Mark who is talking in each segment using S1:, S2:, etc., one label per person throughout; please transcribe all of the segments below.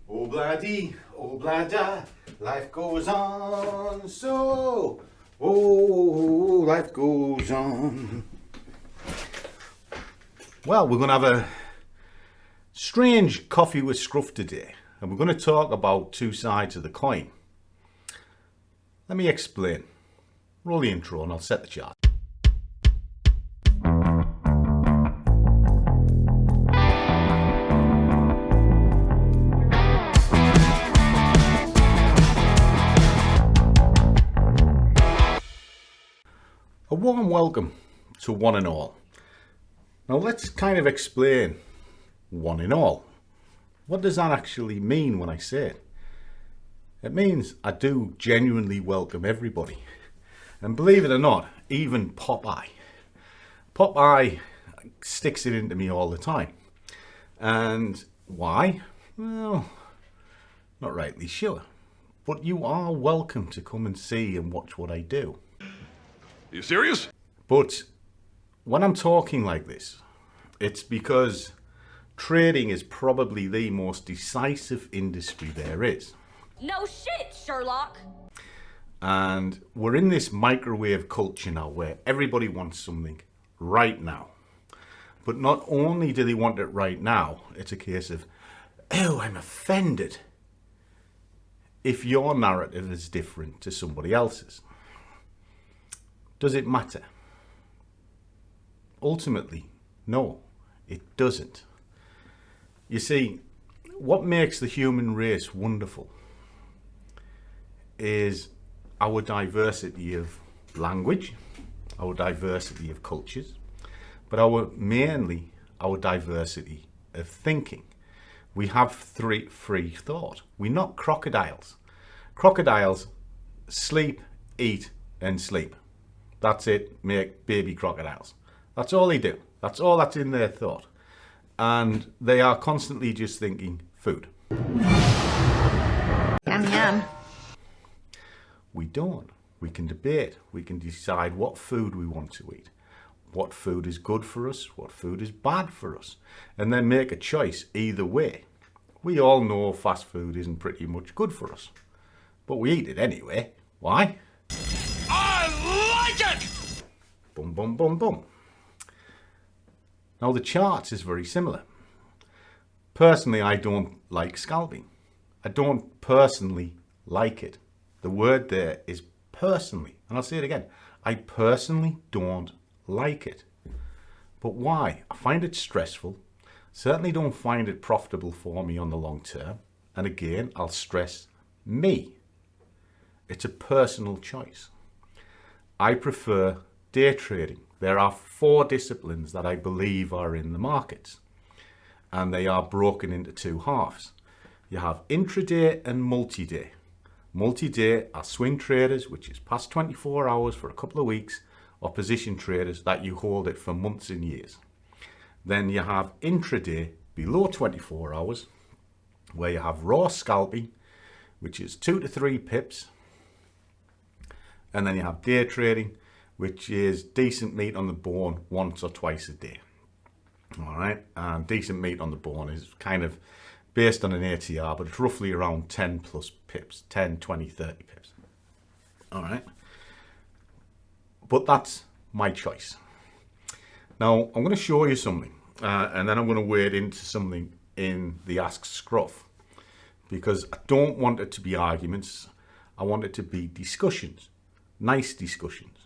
S1: Obla-dee, obla-da, life goes on, so, oh, life goes on. Well, we're going to have a strange coffee with Scruff today, and we're going to talk about two sides of the coin. Let me explain. Roll the intro and I'll set the chart. A warm welcome to one and all. Now let's kind of explain one and all. What does that actually mean when I say it? It means I do genuinely welcome everybody. And believe it or not, even Popeye. Popeye sticks it into me all the time. And why? Well, not rightly sure. But you are welcome to come and see and watch what I do.
S2: Are you serious?
S1: But when I'm talking like this, it's because trading is probably the most decisive industry there is.
S3: No shit, Sherlock!
S1: And we're in this microwave culture now where everybody wants something right now. But not only do they want it right now, it's a case of, oh, I'm offended if your narrative is different to somebody else's. Does it matter? Ultimately, no, it doesn't. You see, what makes the human race wonderful is our diversity of language, our diversity of cultures, but mainly our diversity of thinking. We have free thought. We're not crocodiles. Crocodiles sleep, eat, and sleep. That's it, make baby crocodiles. That's all they do. That's all that's in their thought. And they are constantly just thinking food.
S3: Yum yum.
S1: We don't. We can debate. We can decide what food we want to eat. What food is good for us, what food is bad for us. And then make a choice either way. We all know fast food isn't pretty much good for us. But we eat it anyway. Why? Boom, boom, boom, boom. Now the charts is very similar. Personally, I don't like scalping. I don't personally like it. The word there is personally. And I'll say it again. I personally don't like it. But why? I find it stressful. Certainly don't find it profitable for me on the long term. And again, I'll stress me. It's a personal choice. I prefer day trading. There are 4 disciplines that I believe are in the markets, and they are broken into 2 halves. You have intraday and multi-day. Multi-day are swing traders, which is past 24 hours for a couple of weeks, or position traders that you hold it for months and years. Then you have intraday below 24 hours, where you have raw scalping, which is 2 to 3 pips. And then you have day trading, which is decent meat on the bone once or twice a day. All right, and decent meat on the bone is kind of based on an ATR, but it's roughly around 10 plus pips, 10, 20, 30 pips. All right, but that's my choice. Now, I'm going to show you something, and then I'm going to wade into something in the Ask Scruff, because I don't want it to be arguments. I want it to be discussions, nice discussions.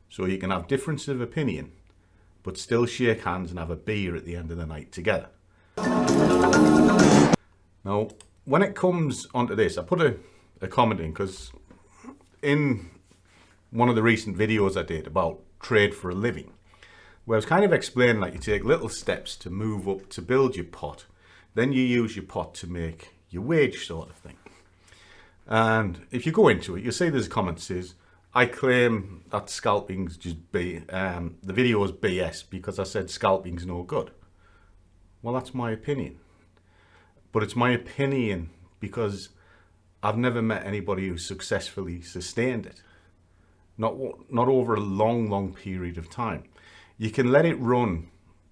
S1: So you can have difference of opinion, but still shake hands and have a beer at the end of the night together. Now, when it comes onto this, I put a comment in because in one of the recent videos I did about trade for a living, where I was kind of explaining that you take little steps to move up, to build your pot, then you use your pot to make your wage sort of thing. And if you go into it, you'll see there's a comment that says, I claim that scalping's just the video is BS because I said scalping's no good. Well, that's my opinion. But it's my opinion because I've never met anybody who successfully sustained it. Not over a long period of time. You can let it run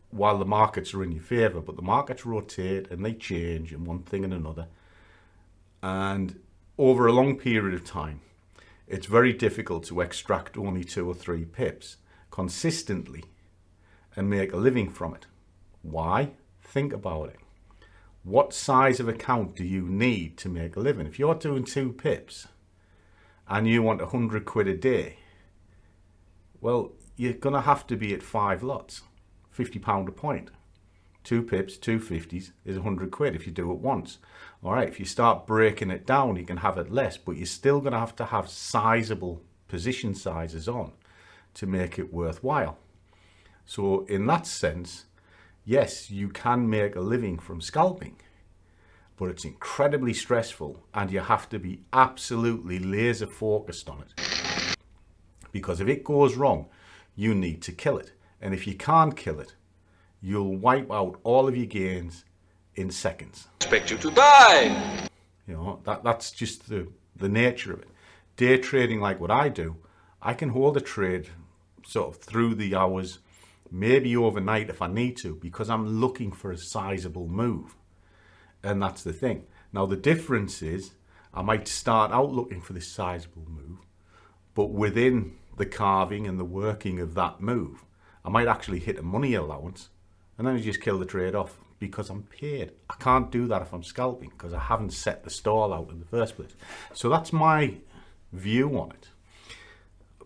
S1: while the markets are in your favor, but the markets rotate and they change and one thing and another. And over a long period of time, it's very difficult to extract only 2 or 3 pips consistently and make a living from it. Why? Think about it. What size of account do you need to make a living? If you're doing 2 pips and you want 100 quid a day, well, you're going to have to be at 5 lots, £50 a point. 2 pips, 2 50s is 100 quid if you do it once. All right, if you start breaking it down, you can have it less, but you're still going to have sizable position sizes on to make it worthwhile. So in that sense, yes, you can make a living from scalping, but it's incredibly stressful and you have to be absolutely laser focused on it. Because if it goes wrong, you need to kill it. And if you can't kill it, you'll wipe out all of your gains in seconds.
S4: Expect you to die.
S1: You know, that's just the nature of it. Day trading like what I do, I can hold a trade sort of through the hours, maybe overnight if I need to, because I'm looking for a sizable move. And that's the thing. Now the difference is I might start out looking for this sizable move, but within the carving and the working of that move, I might actually hit a money allowance and then I just kill the trade off because I'm paid. I can't do that if I'm scalping because I haven't set the stall out in the first place. So that's my view on it.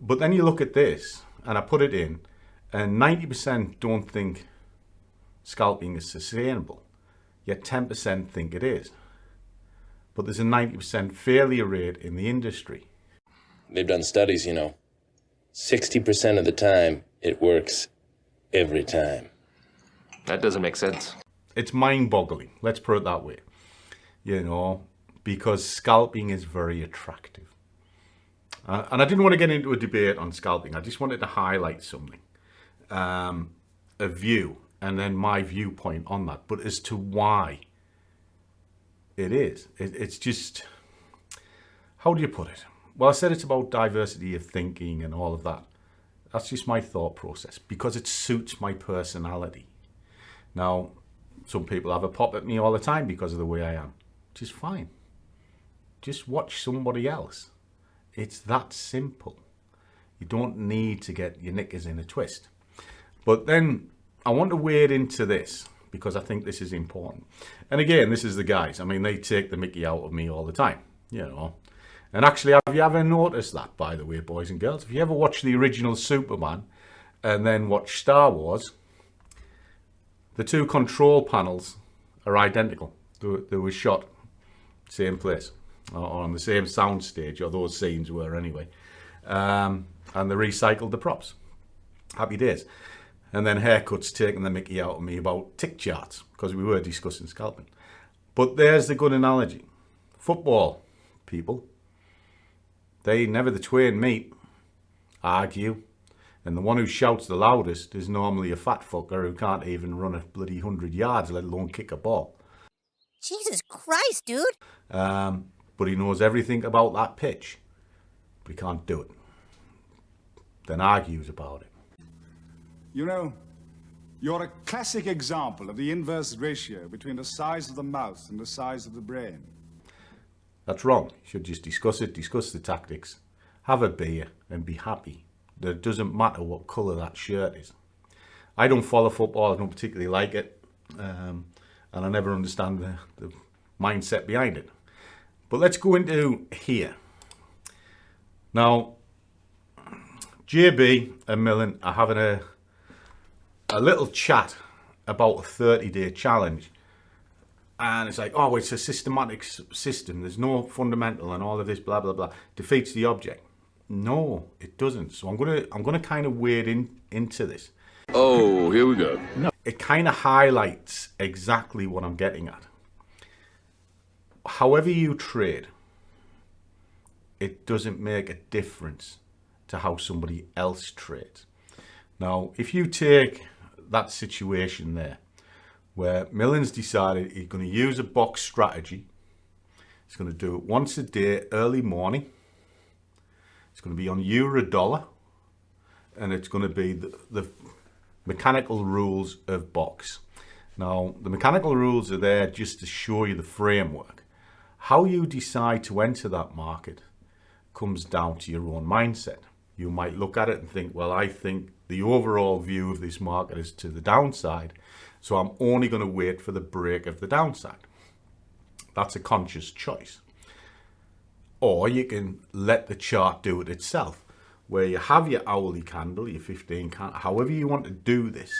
S1: But then you look at this and I put it in and 90% don't think scalping is sustainable, yet 10% think it is. But there's a 90% failure rate in the industry.
S5: They've done studies, 60% of the time it works every time.
S4: That doesn't make sense.
S1: It's mind-boggling, let's put it that way, because scalping is very attractive. And I didn't want to get into a debate on scalping. I just wanted to highlight something, a view, and then my viewpoint on that. But as to why it is, it's just, how do you put it? Well, I said it's about diversity of thinking and all of that. That's just my thought process because it suits my personality. Now, some people have a pop at me all the time because of the way I am, which is fine. Just watch somebody else. It's that simple. You don't need to get your knickers in a twist. But then I want to wade into this because I think this is important. And again, this is the guys. I mean, they take the mickey out of me all the time, And actually, have you ever noticed that, by the way, boys and girls? If you ever watched the original Superman and then watched Star Wars, the 2 control panels are identical. They were shot same place, or on the same sound stage, or those scenes were anyway. And they recycled the props. Happy days. And then haircuts taking the mickey out of me about tick charts, because we were discussing scalping. But there's the good analogy. Football, people. They never the twain meet, argue, and the one who shouts the loudest is normally a fat fucker who can't even run a bloody 100 yards, let alone kick a ball.
S6: Jesus Christ, dude!
S1: But he knows everything about that pitch, but he can't do it. Then argues about it.
S7: You're a classic example of the inverse ratio between the size of the mouth and the size of the brain.
S1: That's wrong. You should just discuss it, discuss the tactics, have a beer and be happy. It doesn't matter what colour that shirt is. I don't follow football, I don't particularly like it, and I never understand the mindset behind it. But let's go into here. Now, JB and Millen are having a little chat about a 30-day challenge. And it's like, oh, it's a systematic system. There's no fundamental and all of this, blah, blah, blah. Defeats the object. No, it doesn't. So I'm gonna kind of wade into this.
S2: Oh, here we go.
S1: No, it kind of highlights exactly what I'm getting at. However you trade, it doesn't make a difference to how somebody else trades. Now, if you take that situation there, where Millen's decided he's going to use a box strategy, he's going to do it once a day, early morning. It's going to be on euro dollar, and it's going to be the mechanical rules of box. Now, the mechanical rules are there just to show you the framework. How you decide to enter that market comes down to your own mindset. You might look at it and think, well, I think the overall view of this market is to the downside, so I'm only going to wait for the break of the downside. That's a conscious choice. Or you can let the chart do it itself, where you have your hourly candle, your 15 candle, however you want to do this.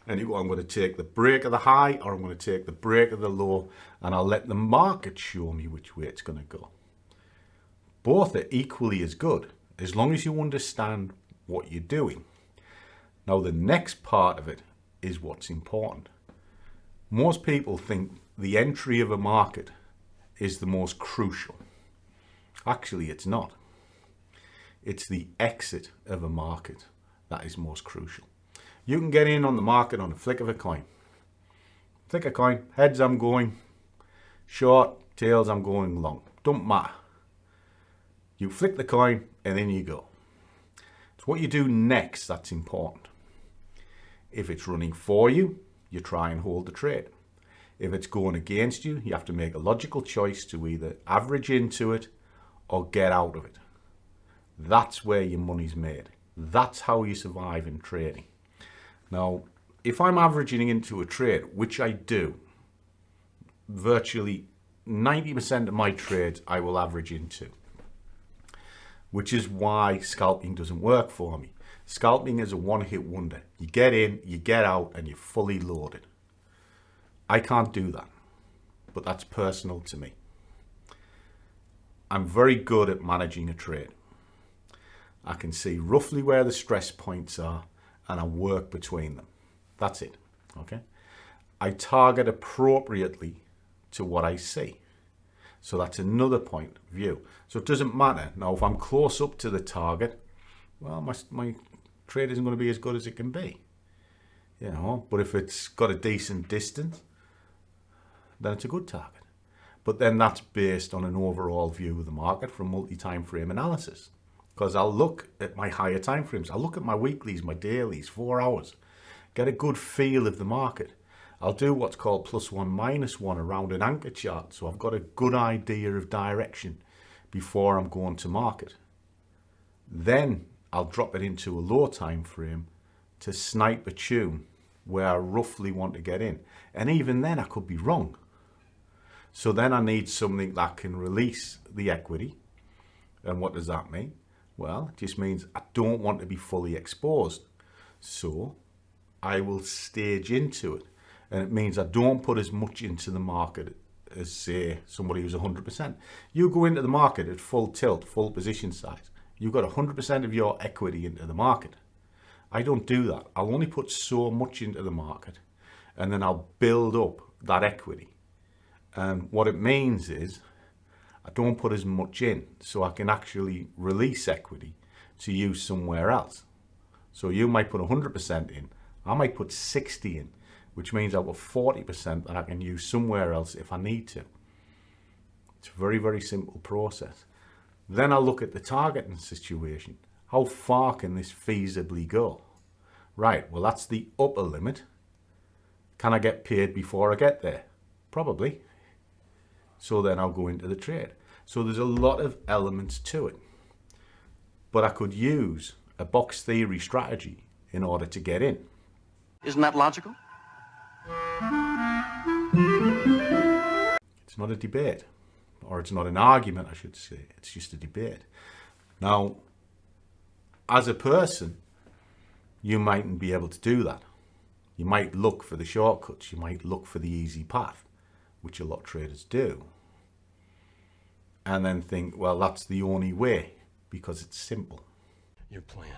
S1: And you go, I'm going to take the break of the high, or I'm going to take the break of the low, and I'll let the market show me which way it's going to go. Both are equally as good, as long as you understand what you're doing. Now, the next part of it is what's important. Most people think the entry of a market is the most crucial. Actually, it's not. It's the exit of a market that is most crucial. You can get in on the market on a flick of a coin. Flick a coin, heads I'm going short, tails I'm going long. Don't matter. You flick the coin and then you go. It's what you do next that's important. If it's running for you, you try and hold the trade. If it's going against you, you have to make a logical choice to either average into it or get out of it. That's where your money's made. That's how you survive in trading. Now, if I'm averaging into a trade, which I do, virtually 90% of my trades I will average into, which is why scalping doesn't work for me. Scalping is a one-hit wonder. You get in, you get out, and you're fully loaded. I can't do that, but that's personal to me. I'm very good at managing a trade. I can see roughly where the stress points are, and I work between them. That's it, okay? I target appropriately to what I see. So that's another point of view. So it doesn't matter. Now, if I'm close up to the target, well, my trade isn't going to be as good as it can be. You know, but if it's got a decent distance, then it's a good target. But then that's based on an overall view of the market from multi-time frame analysis. Because I'll look at my higher time frames. I'll look at my weeklies, my dailies, 4 hours. Get a good feel of the market. I'll do what's called +1, -1 around an anchor chart. So I've got a good idea of direction before I'm going to market. Then I'll drop it into a low time frame to snipe a tune where I roughly want to get in. And even then I could be wrong. So then I need something that can release the equity. And what does that mean? Well, it just means I don't want to be fully exposed. So I will stage into it. And it means I don't put as much into the market as, say, somebody who's 100%. You go into the market at full tilt, full position size. You've got 100% of your equity into the market. I don't do that. I'll only put so much into the market. And then I'll build up that equity. And what it means is I don't put as much in, so I can actually release equity to use somewhere else. So you might put 100% in, I might put 60 in, which means I've got 40% that I can use somewhere else if I need to. It's a very, very simple process. Then I look at the targeting situation. How far can this feasibly go? Right, well, that's the upper limit. Can I get paid before I get there? Probably. So then I'll go into the trade. So there's a lot of elements to it. But I could use a box theory strategy in order to get in.
S8: Isn't that logical?
S1: It's not a debate, or it's not an argument, I should say. It's just a debate. Now, as a person, you mightn't be able to do that. You might look for the shortcuts. You might look for the easy path, which a lot of traders do. And then think, well, that's the only way because it's simple.
S8: Your plan.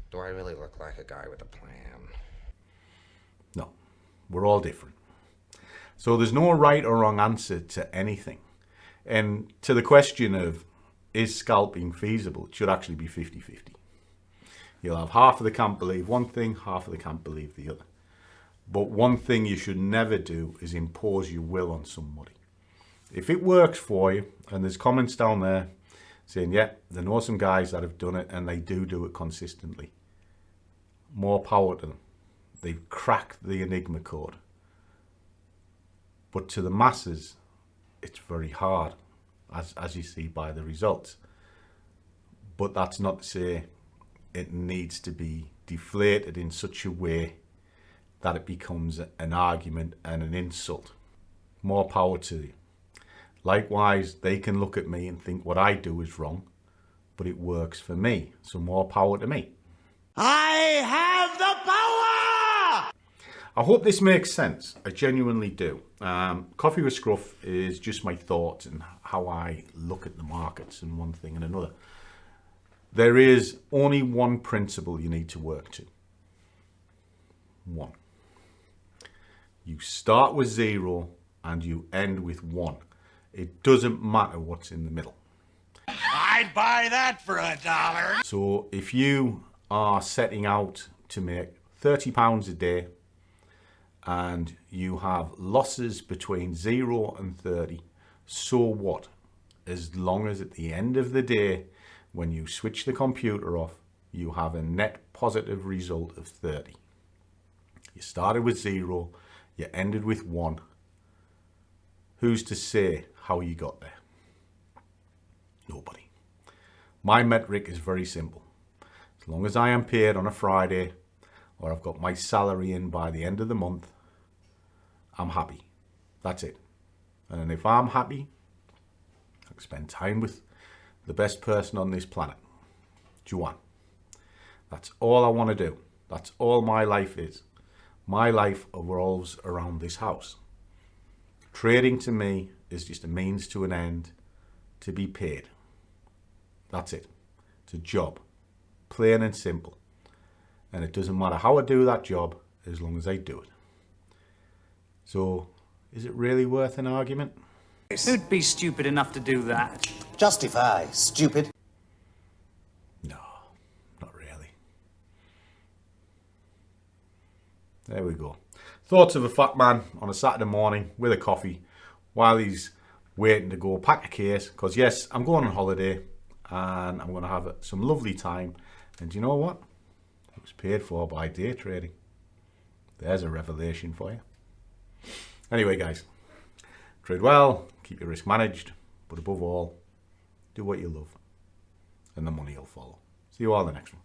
S9: Do I really look like a guy with a plan?
S1: No, we're all different. So there's no right or wrong answer to anything. And to the question of, is scalping feasible? It should actually be 50-50. You'll have half of the camp believe one thing, half of the camp believe the other. But one thing you should never do is impose your will on somebody. If it works for you, and there's comments down there saying, yeah, there know some guys that have done it and they do it consistently. More power to them. They've cracked the Enigma code. But to the masses, it's very hard, as you see by the results. But that's not to say it needs to be deflated in such a way that it becomes an argument and an insult. More power to you. Likewise, they can look at me and think what I do is wrong, but it works for me. So more power to me. I have the power! I hope this makes sense. I genuinely do. Coffee with Scruff is just my thoughts and how I look at the markets and one thing and another. There is only one principle you need to work to. One. You start with 0 and you end with 1. It doesn't matter what's in the middle.
S10: I'd buy that for $1.
S1: So if you are setting out to make £30 a day and you have losses between 0 and 30, so what? As long as at the end of the day, when you switch the computer off, you have a net positive result of 30. You started with 0, you ended with 1. Who's to say how you got there? Nobody. My metric is very simple. As long as I am paid on a Friday or I've got my salary in by the end of the month, I'm happy. That's it. And if I'm happy, I can spend time with the best person on this planet, Juan. That's all I want to do. That's all my life is. My life revolves around this house. Trading to me is just a means to an end to be paid. That's it. It's a job. Plain and simple. And it doesn't matter how I do that job as long as I do it. So, is it really worth an argument?
S10: Who'd be stupid enough to do that?
S8: Justify, stupid.
S1: No, not really. There we go. Thoughts of a fat man on a Saturday morning with a coffee while he's waiting to go pack a case. Because yes, I'm going on holiday and I'm going to have some lovely time. And do you know what? It was paid for by day trading. There's a revelation for you. Anyway, guys, trade well, keep your risk managed, but above all, do what you love and the money will follow. See you all in the next one.